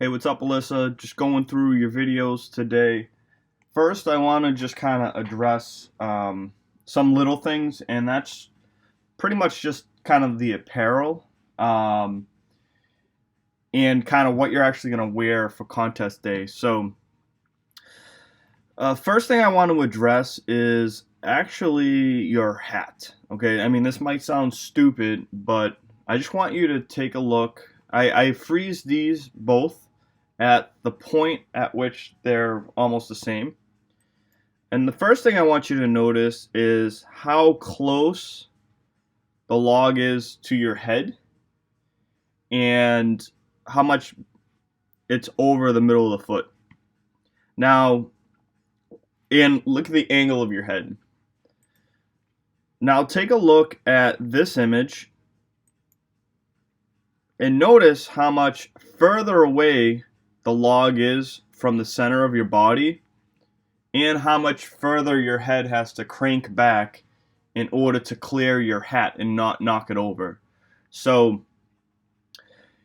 Hey, what's up, Alyssa? Just going through your videos today. First, I want to just kind of address some little things, and that's pretty much just kind of the apparel um, and kind of what you're actually going to wear for contest day. So, first thing I want to address is actually your hat. Okay, I mean, this might sound stupid, but I just want you to take a look. I freeze these both at the point at which they're almost the same. And the first thing I want you to notice is how close the log is to your head and how much it's over the middle of the foot. Now, and look at the angle of your head. Now take a look at this image and notice how much further away the log is from the center of your body and how much further your head has to crank back in order to clear your hat and not knock it over. So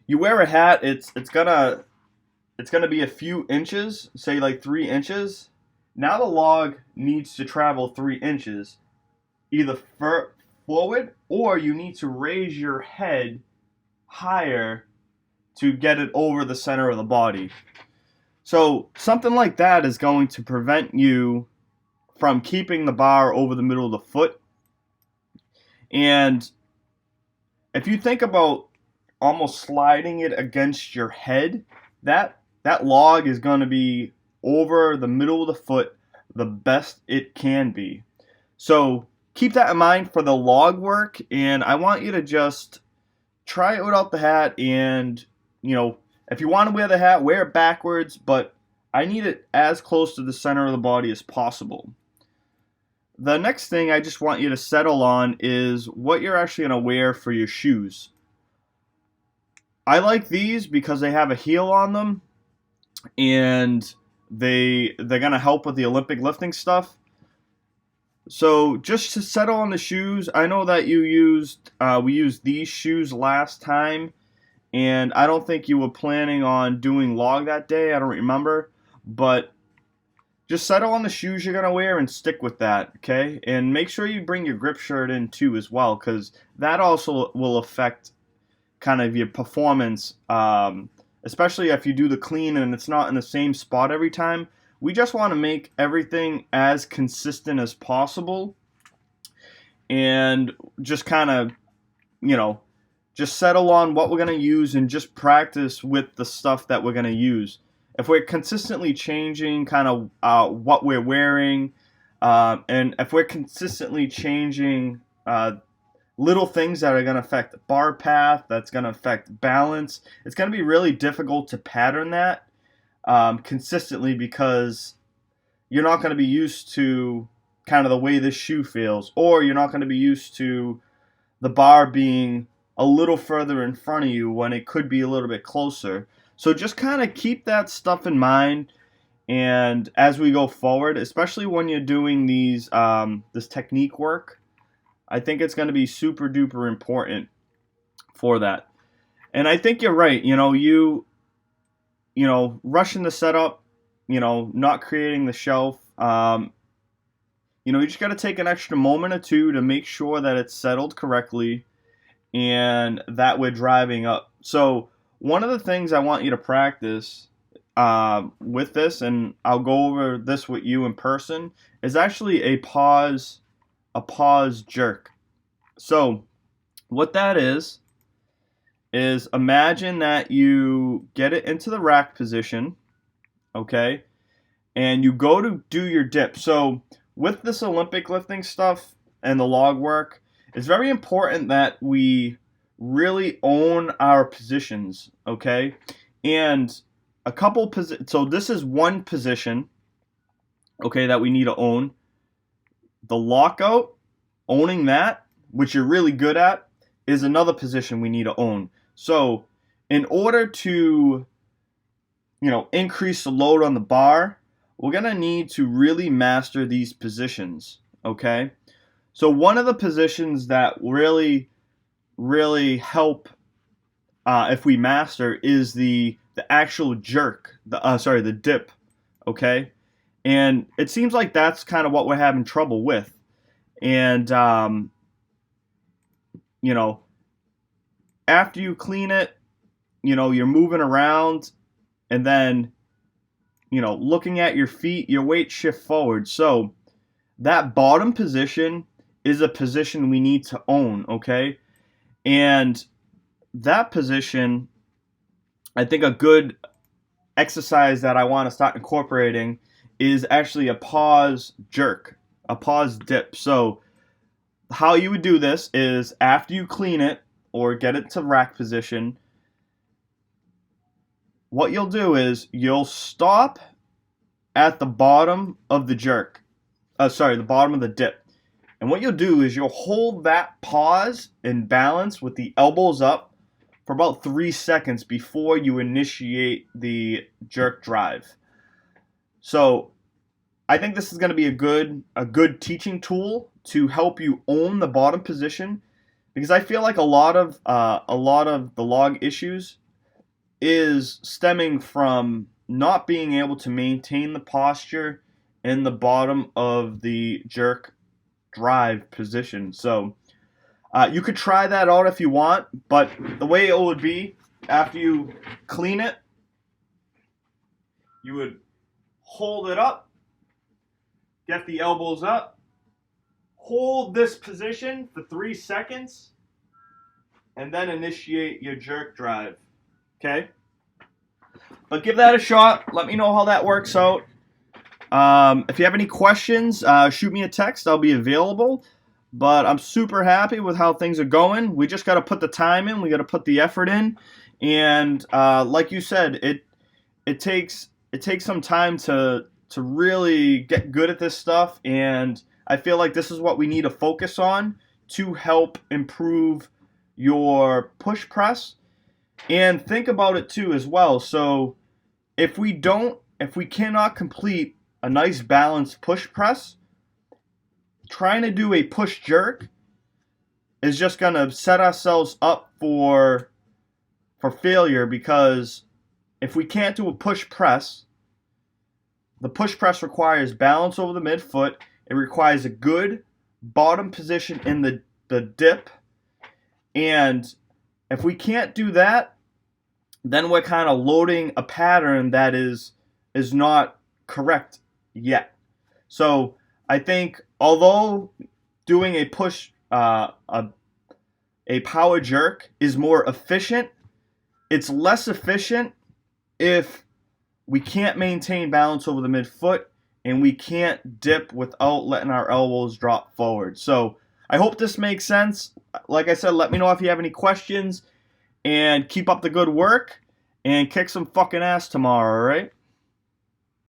you wear a hat, it's gonna be a few inches, say like 3 inches. Now the log needs to travel 3 inches, either forward, or you need to raise your head higher to get it over the center of the body. So something like that is going to prevent you from keeping the bar over the middle of the foot. And if you think about almost sliding it against your head, that log is going to be over the middle of the foot the best it can be. So keep that in mind for the log work, and I want you to just try it without the hat. And if you want to wear the hat, wear it backwards, but I need it as close to the center of the body as possible. The next thing I just want you to settle on is what you're actually going to wear for your shoes. I like these because they have a heel on them, and they're going to help with the Olympic lifting stuff. So just to settle on the shoes, I know that we used these shoes last time, and I don't think you were planning on doing log that day. I don't remember, but just settle on the shoes you're gonna wear and stick with that, okay? And make sure you bring your grip shirt in too as well, because that also will affect kind of your performance, especially if you do the clean and it's not in the same spot every time. We just want to make everything as consistent as possible, and just kind of, just settle on what we're going to use and just practice with the stuff that we're going to use. If we're consistently changing kind of what we're wearing, and if we're consistently changing little things that are going to affect bar path, that's going to affect balance, it's going to be really difficult to pattern that consistently, because you're not going to be used to kind of the way this shoe feels, or you're not going to be used to the bar being a little further in front of you when it could be a little bit closer. So just kind of keep that stuff in mind, and as we go forward, especially when you're doing this technique work, I think it's going to be super duper important for that. And I think you're right. Rushing the setup, not creating the shelf. You just got to take an extra moment or two to make sure that it's settled correctly and that we're driving up. So one of the things I want you to practice with this, and I'll go over this with you in person, is actually a pause jerk. So what that is imagine that you get it into the rack position, okay, and you go to do your dip. So with this Olympic lifting stuff and the log work, it's very important that we really own our positions, okay? And so this is one position, okay, that we need to own. The lockout, owning that, which you're really good at, is another position we need to own. So in order to, increase the load on the bar, we're going to need to really master these positions, okay? So one of the positions that really, really help if we master is the the actual jerk, the dip, okay? And it seems like that's kind of what we're having trouble with. And you know, after you clean it, you're moving around, and then looking at your feet, your weight shift forward. So that bottom position is a position we need to own, okay? And that position, I think a good exercise that I want to start incorporating is actually a pause jerk, a pause dip. So how you would do this is after you clean it or get it to rack position, what you'll do is you'll stop at the bottom of the jerk. The bottom of the dip. And what you'll do is you'll hold that pause in balance with the elbows up for about 3 seconds before you initiate the jerk drive. So I think this is going to be a good teaching tool to help you own the bottom position, because I feel like a lot of the log issues is stemming from not being able to maintain the posture in the bottom of the jerk drive position. So you could try that out if you want, but the way it would be, after you clean it, you would hold it up, get the elbows up, hold this position for 3 seconds, and then initiate your jerk drive. Okay? But give that a shot. Let me know how that works out. If you have any questions, shoot me a text. I'll be available. But I'm super happy with how things are going. We just got to put the time in. We got to put the effort in. And like you said, it takes some time to really get good at this stuff. And I feel like this is what we need to focus on to help improve your push press. And think about it too as well. So if we cannot complete a nice balanced push press, trying to do a push jerk is just going to set ourselves up for failure, because if we can't do a push press, the push press requires balance over the midfoot. It requires a good bottom position in the dip. And if we can't do that, then we're kind of loading a pattern that is not correct yet. So I think although doing a push, a power jerk is more efficient, it's less efficient if we can't maintain balance over the midfoot and we can't dip without letting our elbows drop forward. So I hope this makes sense. Like I said, let me know if you have any questions, and keep up the good work and kick some fucking ass tomorrow, alright?